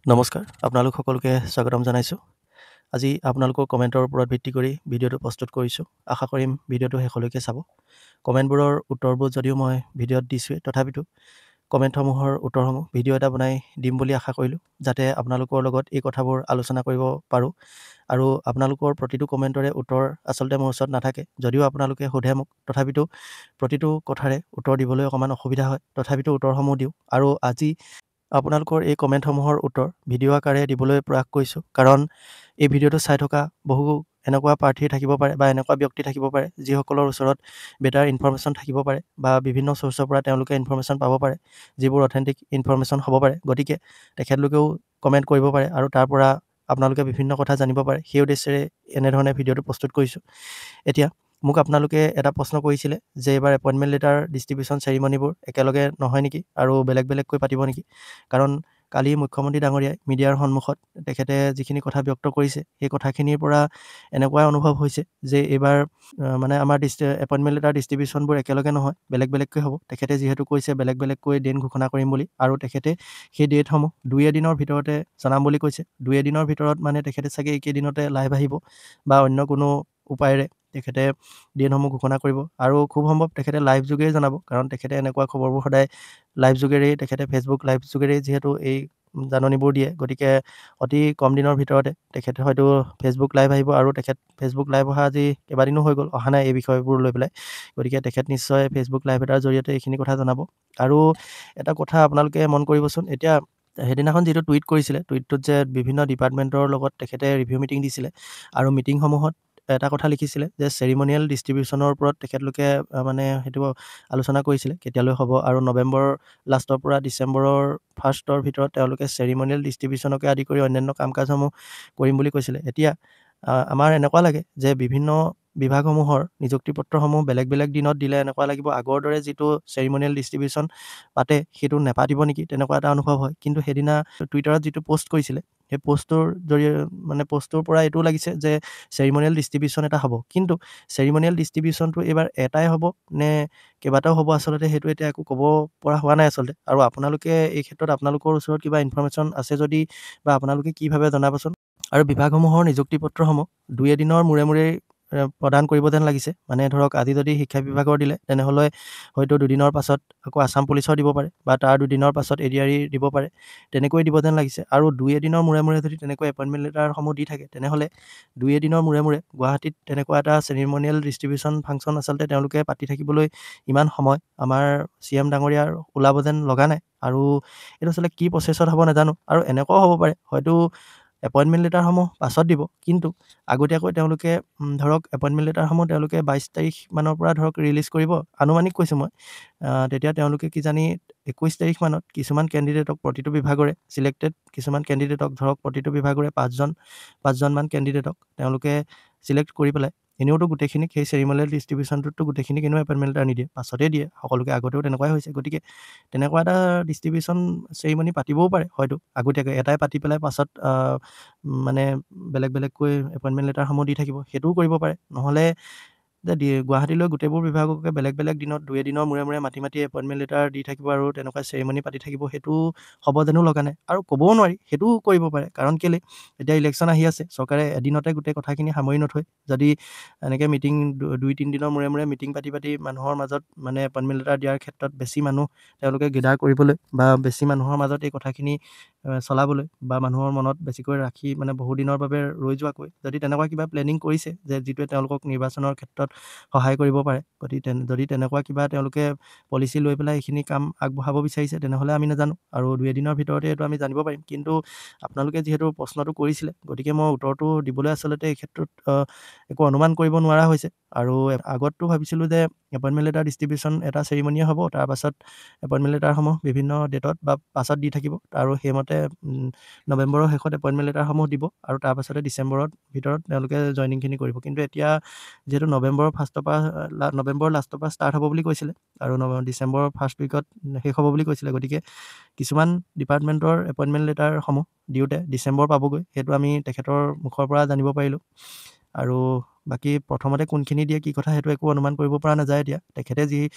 নমস্কাৰ, আপোনালোক সকলোকে স্বাগতম জনাইছোঁ। আজি আপোনালোকৰ কমেণ্টৰ ওপৰত ভিত্তি কৰি ভিডিঅ'টো প্ৰস্তুত কৰিছোঁ। আশা কৰিম ভিডিঅ'টো শেষলৈকে চাব। কমেণ্টবোৰৰ উত্তৰবোৰ যদিও মই ভিডিঅ'ত দিছোঁৱেই, তথাপিতো কমেণ্টসমূহৰ উত্তৰসমূহ ভিডিঅ' এটা বনাই দিম বুলি আশা কৰিলোঁ, যাতে আপোনালোকৰ লগত এই কথাবোৰ আলোচনা কৰিব পাৰোঁ। আৰু আপোনালোকৰ প্ৰতিটো কমেণ্টৰে উত্তৰ আচলতে মোৰ ওচৰত নাথাকে। যদিও আপোনালোকে সোধে মোক, তথাপিতো প্ৰতিটো কথাৰে উত্তৰ দিবলৈ অকণমান অসুবিধা হয়। তথাপিতো উত্তৰসমূহ দিওঁ। আৰু আজি আপোনালোকৰ এই কমেণ্টসমূহৰ উত্তৰ ভিডিঅ' আকাৰে দিবলৈ প্ৰয়াস কৰিছোঁ, কাৰণ এই ভিডিঅ'টো চাই থকা বহু এনেকুৱা প্ৰাৰ্থী থাকিব পাৰে বা এনেকুৱা ব্যক্তি থাকিব পাৰে, যিসকলৰ ওচৰত বেটাৰ ইনফৰমেশ্যন থাকিব পাৰে বা বিভিন্ন চ'ৰ্চৰ পৰা তেওঁলোকে ইনফৰমেশ্যন পাব পাৰে, যিবোৰ অথেণ্টিক ইনফৰমেশ্যন হ'ব পাৰে। গতিকে তেখেতলোকেও কমেণ্ট কৰিব পাৰে আৰু তাৰ পৰা আপোনালোকে বিভিন্ন কথা জানিব পাৰে। সেই উদ্দেশ্যেৰে এনেধৰণে ভিডিঅ'টো প্ৰস্তুত কৰিছোঁ। এতিয়া মোক আপোনালোকে এটা প্ৰশ্ন কৰিছিলে যে এইবাৰ এপইণ্টমেণ্ট লেটাৰ ডিষ্ট্ৰিবিউশ্যন চেৰিমনিবোৰ একেলগে নহয় নেকি আৰু বেলেগ বেলেগকৈ পাতিব নেকি? কাৰণ কালি মুখ্যমন্ত্ৰী ডাঙৰীয়াই মিডিয়াৰ সন্মুখত তেখেতে যিখিনি কথা ব্যক্ত কৰিছে, সেই কথাখিনিৰ পৰা এনেকুৱাই অনুভৱ হৈছে যে এইবাৰ মানে আমাৰ এপইণ্টমেণ্ট লেটাৰ ডিষ্ট্ৰিবিউশ্যনবোৰ একেলগে নহয়, বেলেগ বেলেগকৈ হ'ব। তেখেতে যিহেতু কৈছে বেলেগ বেলেগকৈ দিন ঘোষণা কৰিম বুলি, আৰু তেখেতে সেই ডেটসমূহ 2 এদিনৰ ভিতৰতে জনাম বুলি কৈছে। 2 এদিনৰ ভিতৰত মানে তেখেতে চাগে এইকেইদিনতে লাইভ আহিব বা অন্য কোনো উপায়েৰে তেখেতে দিনসমূহ ঘোষণা কৰিব, আৰু খুব সম্ভৱ তেখেতে লাইভ যোগেই জনাব, কাৰণ তেখেতে এনেকুৱা খবৰবোৰ সদায় লাইভ যোগেৰেই তেখেতে ফেচবুক লাইভ যোগেৰেই যিহেতু এই জাননীবোৰ দিয়ে। গতিকে অতি কম দিনৰ ভিতৰতে তেখেতে হয়তো ফেচবুক লাইভ আহিব, আৰু তেখেত ফেচবুক লাইভ অহা আজি কেইবাদিনো হৈ গ'ল, অহা নাই এই বিষয়বোৰ লৈ পেলাই। গতিকে তেখেত নিশ্চয় ফেচবুক লাইভ এটাৰ জৰিয়তে এইখিনি কথা জনাব। আৰু এটা কথা আপোনালোকে মন কৰিবচোন, এতিয়া সেইদিনাখন যিটো টুইট কৰিছিলে, টুইটটোত যে বিভিন্ন ডিপাৰ্টমেণ্টৰ লগত তেখেতে ৰিভিউ মিটিং দিছিলে, আৰু মিটিংসমূহত এটা কথা লিখিছিলে যে চেৰিমনিয়েল ডিষ্ট্ৰিবিউশ্যনৰ ওপৰত তেখেতলোকে মানে সেইটো আলোচনা কৰিছিলে কেতিয়ালৈ হ'ব, আৰু নৱেম্বৰৰ লাষ্টৰ পৰা ডিচেম্বৰৰ ফাৰ্ষ্টৰ ভিতৰত তেওঁলোকে চেৰিমনিয়েল ডিষ্ট্ৰিবিউশ্যনকে আদি কৰি অন্যান্য কাম কাজসমূহ কৰিম বুলি কৈছিলে। এতিয়া আমাৰ এনেকুৱা লাগে যে বিভিন্ন বিভাগসমূহৰ নিযুক্তি পত্ৰসমূহ বেলেগ বেলেগ দিনত দিলে এনেকুৱা লাগিব আগৰ দৰে যিটো চেৰিমনিয়েল ডিষ্ট্ৰিবিউশ্যন পাতে সেইটো নেপাতিব নেকি, তেনেকুৱা এটা অনুভৱ হয়। কিন্তু সেইদিনা টুইটাৰত যিটো পষ্ট কৰিছিলে, সেই পষ্টটোৰ জৰিয়তে মানে পষ্টটোৰ পৰা এইটো লাগিছে যে চেৰিমনিয়েল ডিষ্ট্ৰিবিউশ্যন এটা হ'ব। কিন্তু চেৰিমনিয়েল ডিষ্ট্ৰিবিউশ্যনটো এইবাৰ এটাই হ'ব নে কেইবাটাও হ'ব, আচলতে সেইটো এতিয়া একো ক'ব পৰা হোৱা নাই আচলতে। আৰু আপোনালোকে এই ক্ষেত্ৰত আপোনালোকৰ ওচৰত কিবা ইনফৰমেশ্যন আছে যদি বা আপোনালোকে কি ভাবে জনাবচোন। আৰু বিভাগসমূহৰ নিযুক্তি পত্ৰসমূহ 2 এদিনৰ মূৰে মূৰে প্ৰদান কৰিব যেন লাগিছে। মানে ধৰক আজি যদি শিক্ষা বিভাগৰ দিলে, তেনেহ'লে হয়তো 2 দিনৰ পাছত আকৌ আছাম পুলিচৰ দিব পাৰে, বা তাৰ 2 দিনৰ পাছত এডিআৰই দিব পাৰে, তেনেকৈ দিব যেন লাগিছে। আৰু 2 এদিনৰ মূৰে মূৰে যদি তেনেকৈ এপইণ্টমেণ্ট লেটাৰসমূহ দি থাকে, তেনেহ'লে 2 এদিনৰ মূৰে মূৰে গুৱাহাটীত তেনেকুৱা এটা চেৰিমনিয়েল ডিষ্ট্ৰিবিউশ্যন ফাংচন আচলতে তেওঁলোকে পাতি থাকিবলৈ ইমান সময় আমাৰ CM ডাঙৰীয়াৰ ওলাব যেন লগা নাই। আৰু এইটো আচলতে কি প্ৰচেছত হ'ব নাজানো। আৰু এনেকুৱাও হ'ব পাৰে হয়তো এপইণ্টমেণ্ট লেটাৰসমূহ পাছত দিব, কিন্তু আগতীয়াকৈ তেওঁলোকে ধৰক এপইণ্টমেণ্ট লেটাৰসমূহ তেওঁলোকে 22 তাৰিখমানৰ পৰা ধৰক ৰিলিজ কৰিব, আনুমানিক কৈছোঁ মই। তেতিয়া তেওঁলোকে কিজানি 21 তাৰিখমানত কিছুমান কেণ্ডিডেটক প্ৰতিটো বিভাগৰে চিলেক্টেড কিছুমান কেণ্ডিডেটক ধৰক প্ৰতিটো বিভাগৰে পাঁচজনমান কেণ্ডিডেটক তেওঁলোকে চিলেক্ট কৰি পেলাই, এনেওতো গোটেইখিনিক সেই চেৰিমনিয়েল ডিষ্ট্ৰিবিউশ্যনটোততো গোটেইখিনিক এনেও এপইণ্টমেণ্ট লেটাৰ নিদিয়ে, পাছতেই দিয়ে সকলোকে। আগতেও তেনেকুৱাই হৈছে। গতিকে তেনেকুৱা এটা ডিষ্ট্ৰিবিউশ্যন চেৰিমনি পাতিবও পাৰে হয়তো আগতীয়াকৈ, এটাই পাতি পেলাই পাছত মানে বেলেগ বেলেগকৈ এপইণ্টমেণ্ট লেটাৰসমূহ দি থাকিব, সেইটোও কৰিব পাৰে। নহ'লে যে গুৱাহাটীলৈ গোটেইবোৰ বিভাগকে বেলেগ বেলেগ দিনত 2 এদিনৰ মূৰে মূৰে মাতি মাতি এপইণ্টমেণ্ট লেটাৰ দি থাকিব আৰু তেনেকুৱা চেৰিমনি পাতি থাকিব, সেইটো হ'ব যেনো লগা নাই। আৰু ক'বও নোৱাৰি সেইটোও কৰিব পাৰে, কাৰণ কেলৈ এতিয়া ইলেকশ্যন আহি আছে, চৰকাৰে এদিনতে গোটেই কথাখিনি সামৰি নথয়। যদি এনেকৈ মিটিং 2-3 দিনৰ মূৰে মূৰে মিটিং পাতি পাতি মানুহৰ মাজত মানে এপইণ্টমেণ্ট লেটাৰ দিয়াৰ ক্ষেত্ৰত বেছি মানুহ তেওঁলোকে গেডাৰ কৰিবলৈ বা বেছি মানুহৰ মাজত এই কথাখিনি চলাবলৈ বা মানুহৰ মনত বেছিকৈ ৰাখি মানে বহুদিনৰ বাবে ৰৈ যোৱাকৈ যদি তেনেকুৱা কিবা প্লেনিং কৰিছে যে যিটোৱে তেওঁলোকক নিৰ্বাচনৰ ক্ষেত্ৰত সহায় কৰিব পাৰে, গতিকে যদি তেনেকুৱা কিবা তেওঁলোকে পলিচি লৈ পেলাই এইখিনি কাম আগবঢ়াব বিচাৰিছে, তেনেহ'লে আমি নাজানো, আৰু 2 এদিনৰ ভিতৰতে এইটো আমি জানিব পাৰিম। কিন্তু আপোনালোকে যিহেতু প্ৰশ্নটো কৰিছিলে, গতিকে মই উত্তৰটো দিবলৈ আচলতে এই ক্ষেত্ৰত একো অনুমান কৰিব নোৱাৰা হৈছে। আৰু আগততো ভাবিছিলোঁ যে এপইণ্টমেণ্ট লেটাৰ ডিষ্ট্ৰিবিউশ্যন এটা চেৰিমনিয়ে হ'ব, তাৰপাছত এপইণ্টমেণ্ট লেটাৰসমূহ বিভিন্ন ডেটত বা পাছত দি থাকিব, আৰু সেইমতে নৱেম্বৰৰ শেষত এপইণ্টমেণ্ট লেটাৰসমূহ দিব, আৰু তাৰপাছতে ডিচেম্বৰৰ ভিতৰত তেওঁলোকে জইনিংখিনি কৰিব। কিন্তু এতিয়া যিহেতু নৱেম্বৰৰ লাষ্টৰ পৰা ষ্টাৰ্ট হ'ব বুলি কৈছিলে, আৰু ডিচেম্বৰৰ ফাৰ্ষ্ট উইকত শেষ হ'ব বুলি কৈছিলে, গতিকে কিছুমান ডিপাৰ্টমেণ্টৰ এপইণ্টমেণ্ট লেটাৰসমূহ দিওঁতে ডিচেম্বৰ পাবগৈ, সেইটো আমি তেখেতৰ মুখৰ পৰা জানিব পাৰিলোঁ। আৰু বাকী প্ৰথমতে কোনখিনি দিয়ে কি কথা সেইটো একো অনুমান কৰিব পৰা নাযায় এতিয়া। তেখেতে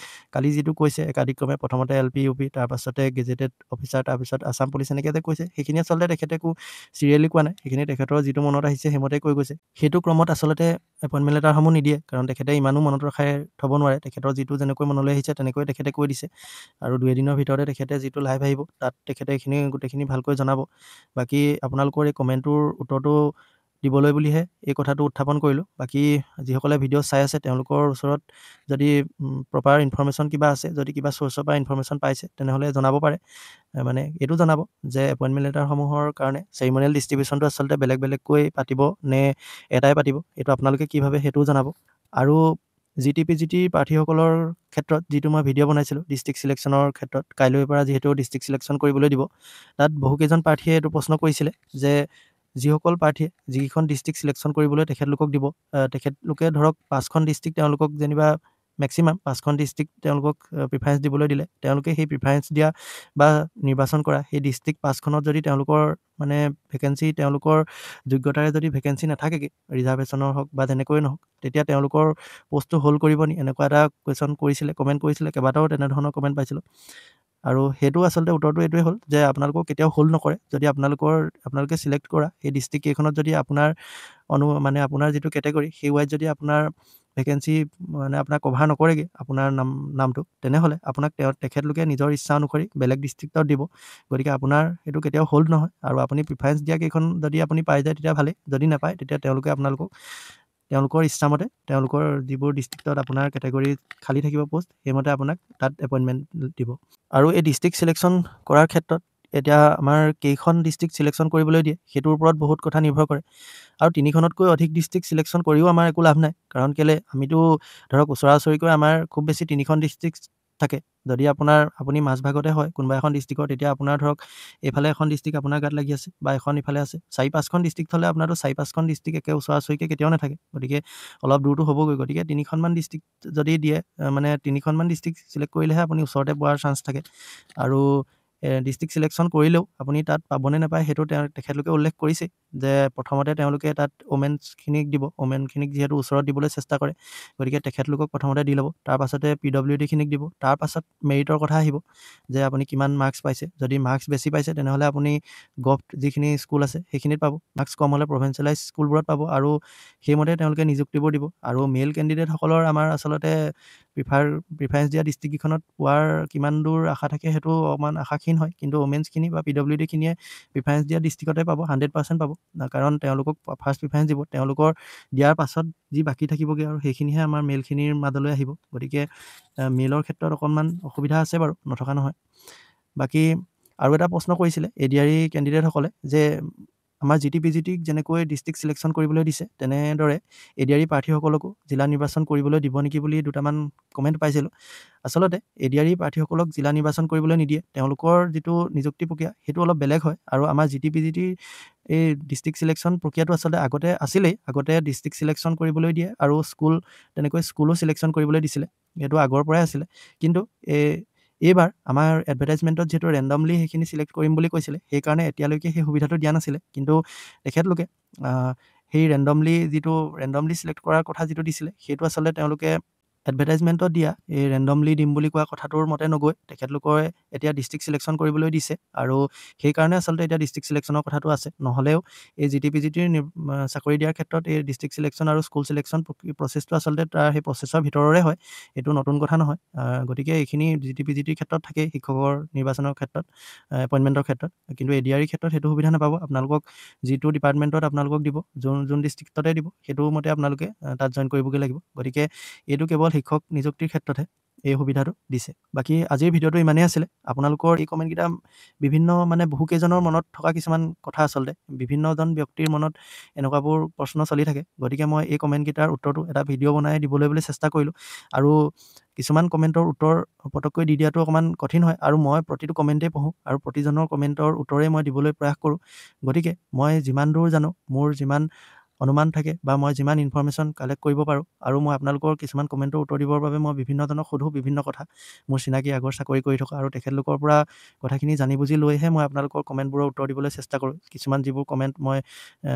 কালি যিটো কৈছে একাদিক্ৰমে প্ৰথমতে LP UP তাৰপাছতে গেজেটেড অফিচাৰ তাৰপিছত আছাম পুলিচ এনেকৈ যে কৈছে সেইখিনি আচলতে তেখেতে একো চিৰিয়েলি কোৱা নাই। সেইখিনি তেখেতৰ যিটো মনত আহিছে সেইমতে কৈ গৈছে। সেইটো ক্ৰমত আচলতে এপইণ্টমেণ্ট লেটাৰসমূহ নিদিয়ে, কাৰণ তেখেতে ইমানো মনত ৰখাই থ'ব নোৱাৰে। তেখেতৰ যিটো যেনেকৈ মনলৈ আহিছে তেনেকৈ তেখেতে কৈ দিছে, আৰু 2-এদিনৰ ভিতৰতে তেখেতে যিটো লাইভ আহিব তাত তেখেতে এইখিনি গোটেইখিনি ভালকৈ জনাব। বাকী আপোনালোকৰ এই কমেণ্টটোৰ উত্তৰটো দিবলৈ বুলিহে এই কথাটো উত্থাপন কৰিলোঁ। বাকী যিসকলে ভিডিঅ' চাই আছে তেওঁলোকৰ ওচৰত যদি প্ৰপাৰ ইনফৰ্মেশ্যন কিবা আছে, যদি কিবা চ'ৰ্চৰ পৰা ইনফৰ্মেশ্যন পাইছে তেনেহ'লে জনাব পাৰে। মানে এইটো জনাব যে এপইণ্টমেণ্ট লেটাৰসমূহৰ কাৰণে চেৰিমনিয়েল ডিষ্ট্ৰিবিউশ্যনটো আচলতে বেলেগ বেলেগকৈ পাতিব নে এটাই পাতিব, এইটো আপোনালোকে কি ভাবে সেইটোও জনাব। আৰু GT-PGT প্ৰাৰ্থীসকলৰ ক্ষেত্ৰত যিটো মই ভিডিঅ' বনাইছিলোঁ ডিষ্ট্ৰিক্ট ছিলেকশ্যনৰ ক্ষেত্ৰত, কাইলৈৰ পৰা যিহেতু ডিষ্ট্ৰিক্ট ছিলেকশ্যন কৰিবলৈ দিব, তাত বহুকেইজন প্ৰাৰ্থীয়ে এইটো প্ৰশ্ন কৰিছিলে যে যিসকল প্ৰাৰ্থীয়ে যিকেইখন ডিষ্ট্ৰিক্ট ছিলেকশ্যন কৰিবলৈ তেখেতলোকক দিব, তেখেতলোকে ধৰক 5খন ডিষ্ট্ৰিক্ট তেওঁলোকক যেনিবা মেক্সিমাম 5খন ডিষ্ট্ৰিক্ট তেওঁলোকক প্ৰিফাৰেঞ্চ দিবলৈ দিলে, তেওঁলোকে সেই প্ৰিফাৰেঞ্চ দিয়া বা নিৰ্বাচন কৰা সেই ডিষ্ট্ৰিক্ট 5খনত যদি তেওঁলোকৰ মানে ভেকেঞ্চি তেওঁলোকৰ যোগ্যতাৰে যদি ভেকেঞ্চি নাথাকেগৈ, ৰিজাৰ্ভেশ্যনৰ হওক বা যেনেকৈ নহওক, তেতিয়া তেওঁলোকৰ পষ্টটো হোল্ড কৰিব নি, এনেকুৱা এটা কুৱেশ্যন কৰিছিলে, কমেণ্ট কৰিছিলে। কেইবাটাও তেনেধৰণৰ কমেণ্ট পাইছিলোঁ। আৰু সেইটো আচলতে উত্তৰটো এইটোৱে হ'ল যে আপোনালোকক কেতিয়াও হোল্ড নকৰে। যদি আপোনালোকে ছিলেক্ট কৰা সেই ডিষ্ট্ৰিক্ট কেইখনত যদি আপোনাৰ মানে আপোনাৰ যিটো কেটেগৰী সেই ৱাইজ যদি আপোনাৰ ভেকেঞ্চি মানে আপোনাক কভাৰ নকৰেগৈ আপোনাৰ নামটো, তেনেহ'লে আপোনাক তেখেতলোকে নিজৰ ইচ্ছা অনুসৰি বেলেগ ডিষ্ট্ৰিক্টত দিব। গতিকে আপোনাৰ সেইটো কেতিয়াও হোল্ড নহয়, আৰু আপুনি প্ৰিফাৰেঞ্চ দিয়া কেইখন যদি আপুনি পাই যায় তেতিয়া ভালেই, যদি নাপায় তেতিয়া তেওঁলোকে তেওঁলোকৰ ইচ্ছামতে তেওঁলোকৰ যিবোৰ ডিষ্ট্ৰিক্টত আপোনাৰ কেটেগৰী খালী থাকিব পষ্ট, সেইমতে আপোনাক তাত এপইণ্টমেণ্ট দিব। আৰু এই ডিষ্ট্ৰিক্ট ছিলেকশ্যন কৰাৰ ক্ষেত্ৰত এতিয়া আমাৰ কেইখন ডিষ্ট্ৰিক্ট ছিলেকশ্যন কৰিবলৈ দিয়ে সেইটোৰ ওপৰত বহুত কথা নিৰ্ভৰ কৰে। আৰু 3খনতকৈ অধিক ডিষ্ট্ৰিক্ট ছিলেকশ্যন কৰিও আমাৰ একো লাভ নাই, কাৰণ কেলৈ আমিতো ধৰক ওচৰা ওচৰিকৈ আমাৰ খুব বেছি 3খন ডিষ্ট্ৰিক্ট থাকে। যদি আপুনি মাজভাগতে হয় কোনোবা এখন ডিষ্ট্ৰিক্টৰ, তেতিয়া আপোনাৰ ধৰক এইফালে এখন ডিষ্ট্ৰিক্ট আপোনাৰ গাত লাগি আছে বা এখন ইফালে আছে, 4-5খন ডিষ্ট্ৰিক্ট হ'লে আপোনাৰতো 4-5খন ডিষ্ট্ৰিক্ট একে ওচৰা ওচৰিকৈ কেতিয়াও নাথাকে। গতিকে অলপ দূৰটো হ'বগৈ। গতিকে 3খনমান ডিষ্ট্ৰিক্ট যদি দিয়ে, মানে 3খনমান ডিষ্ট্ৰিক্ট ছিলেক্ট কৰিলেহে আপুনি ওচৰতে পোৱাৰ চান্স থাকে। আৰু ডিষ্ট্ৰিক্ট ছিলেকশ্যন কৰিলেও আপুনি তাত পাবনে নাপায় সেইটো তেখেতলোকে উল্লেখ কৰিছে যে প্ৰথমতে তেওঁলোকে তাত ওমেনখিনিক দিব, ওমেনখিনিক যিহেতু ওচৰত দিবলৈ চেষ্টা কৰে, গতিকে তেখেতলোকক প্ৰথমতে দি ল'ব। তাৰপাছতে PWDখিনিক দিব। তাৰপাছত মেৰিটৰ কথা আহিব যে আপুনি কিমান মাৰ্কছ পাইছে। যদি মাৰ্কছ বেছি পাইছে তেনেহ'লে আপুনি গভ যিখিনি স্কুল আছে সেইখিনিত পাব, মাৰ্কছ কম হ'লে প্ৰভিঞ্চিয়েলাইজ স্কুলবোৰত পাব, আৰু সেইমতে তেওঁলোকে নিযুক্তিবোৰ দিব। আৰু মেল কেণ্ডিডেটসকলৰ আমাৰ আচলতে প্ৰিফাৰেঞ্চ দিয়া ডিষ্ট্ৰিক্টকেইখনত পোৱাৰ কিমান দূৰ আশা থাকে সেইটো অকণমান আশাক্ষীণ হয়, কিন্তু ওমেনছখিনি বা PWDখিনিয়ে প্ৰিফাৰেঞ্চ দিয়া ডিষ্ট্ৰিক্টতে পাব, 100% পাব, কাৰণ তেওঁলোকক ফাৰ্ষ্ট প্ৰিফাৰেঞ্চ দিব। তেওঁলোকৰ দিয়াৰ পাছত যি বাকী থাকিবগৈ আৰু সেইখিনিহে আমাৰ মেলখিনিৰ মাজলৈ আহিব। গতিকে মেলৰ ক্ষেত্ৰত অকণমান অসুবিধা আছে বাৰু, নথকা নহয়। বাকী আৰু এটা প্ৰশ্ন কৰিছিলে ADRE কেণ্ডিডেটসকলে যে আমাৰ GT-PGTক যেনেকৈ ডিষ্ট্ৰিক্ট ছিলেকশ্যন কৰিবলৈ দিছে তেনেদৰে ADRE প্ৰাৰ্থীসকলকো জিলা নিৰ্বাচন কৰিবলৈ দিব নেকি বুলি দুটামান কমেণ্ট পাইছিলোঁ। আচলতে ADRE প্ৰাৰ্থীসকলক জিলা নিৰ্বাচন কৰিবলৈ নিদিয়ে। তেওঁলোকৰ যিটো নিযুক্তি প্ৰক্ৰিয়া সেইটো অলপ বেলেগ হয়, আৰু আমাৰ GT-PGTৰ এই ডিষ্ট্ৰিক্ট ছিলেকশ্যন প্ৰক্ৰিয়াটো আচলতে আগতে আছিলেই। আগতে ডিষ্ট্ৰিক্ট ছিলেকশ্যন কৰিবলৈ দিয়ে আৰু তেনেকৈ স্কুলো ছিলেকশ্যন কৰিবলৈ দিছিলে, সেইটো আগৰ পৰাই আছিলে। কিন্তু এইবাৰ আমাৰ এডভাৰটাইজমেণ্টত যিহেতু ৰেণ্ডমলি সেইখিনি ছিলেক্ট কৰিম বুলি কৈছিলে, সেইকাৰণে এতিয়ালৈকে সেই সুবিধাটো দিয়া নাছিলে। কিন্তু তেখেতলোকে সেই ৰেণ্ডমলি ছিলেক্ট কৰাৰ কথা যিটো দিছিলে সেইটো আচলতে তেওঁলোকে এডভাৰটাইজমেণ্টত দিয়া এই ৰেণ্ডমলি দিম বুলি কোৱা কথাটোৰ মতে নগৈ তেখেতলোকে এতিয়া ডিষ্ট্ৰিক্ট ছিলেকশ্যন কৰিবলৈ দিছে, আৰু সেইকাৰণে আচলতে এতিয়া ডিষ্ট্ৰিক্ট ছিলেকশ্যনৰ কথাটো আছে। নহ'লেও এই GT-PGTৰ চাকৰি দিয়াৰ ক্ষেত্ৰত এই ডিষ্ট্ৰিক্ট ছিলেকশ্যন আৰু স্কুল ছিলেকশ্যন প্ৰচেছটো আচলতে সেই প্ৰচেছৰ ভিতৰৰে হয়, এইটো নতুন কথা নহয়। গতিকে এইখিনি GT-PGTৰ ক্ষেত্ৰত থাকেই, শিক্ষকৰ নিৰ্বাচনৰ ক্ষেত্ৰত, এপইণ্টমেণ্টৰ ক্ষেত্ৰত। কিন্তু ADREৰ ক্ষেত্ৰত সেইটো সুবিধা নাপাব। আপোনালোকক যিটো ডিপাৰ্টমেণ্টত আপোনালোকক দিব, যোন ডিষ্ট্ৰিক্টতে দিব, সেইটো মতে আপোনালোকে তাত জইন কৰিবগৈ লাগিব। গতিকে এইটো কেৱল শিক্ষক নিযুক্তিৰ ক্ষেত্ৰতহে এই সুবিধাটো দিছে। বাকী আজিৰ ভিডিঅ'টো ইমানেই আছিলে। আপোনালোকৰ এই কমেণ্টকেইটা বহুকেইজনৰ মনত থকা কিছুমান কথা, আচলতে বিভিন্নজন ব্যক্তিৰ মনত এনেকুৱাবোৰ প্ৰশ্ন চলি থাকে। গতিকে মই এই কমেণ্টকেইটাৰ উত্তৰটো এটা ভিডিঅ' বনাই দিবলৈ চেষ্টা কৰিলোঁ। আৰু কিছুমান কমেণ্টৰ উত্তৰ পটককৈ দি দিয়াটো অকণমান কঠিন হয়, আৰু মই প্ৰতিটো কমেণ্টেই পঢ়োঁ আৰু প্ৰতিজনৰ কমেণ্টৰ উত্তৰেই মই দিবলৈ প্ৰয়াস কৰোঁ। গতিকে মই যিমান দূৰ জানো, মোৰ যিমান অনুমান থাকে বা মই যিমান ইনফৰ্মেশ্যন কালেক্ট কৰিব পাৰোঁ আৰু মই আপোনালোকৰ কিছুমান কমেণ্টৰ উত্তৰ দিবৰ বাবে মই বিভিন্নজনক সোধোঁ বিভিন্ন কথা। মোৰ চিনাকি আগৰ চাকৰি কৰি থকা আৰু তেখেতলোকৰ পৰা কথাখিনি জানি বুজি লৈহে মই আপোনালোকৰ কমেণ্টবোৰৰ উত্তৰ দিবলৈ চেষ্টা কৰোঁ। কিছুমান যিবোৰ কমেণ্ট মই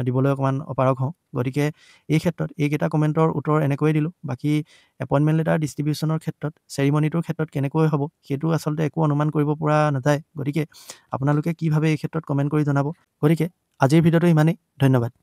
দিবলৈ অকণমান অপাৰগ হওঁ। গতিকে এই ক্ষেত্ৰত এইকেইটা কমেণ্টৰ উত্তৰ এনেকৈয়ে দিলোঁ। বাকী এপইণ্টমেণ্ট লেটাৰ ডিষ্ট্ৰিবিউশ্যনৰ ক্ষেত্ৰত চেৰিমনিটোৰ ক্ষেত্ৰত কেনেকৈ হ'ব সেইটো আচলতে একো অনুমান কৰিব পৰা নাযায়। গতিকে আপোনালোকে কি ভাবে এই ক্ষেত্ৰত কমেণ্ট কৰি জনাব। গতিকে আজিৰ ভিডিঅ'টো ইমানেই। ধন্যবাদ।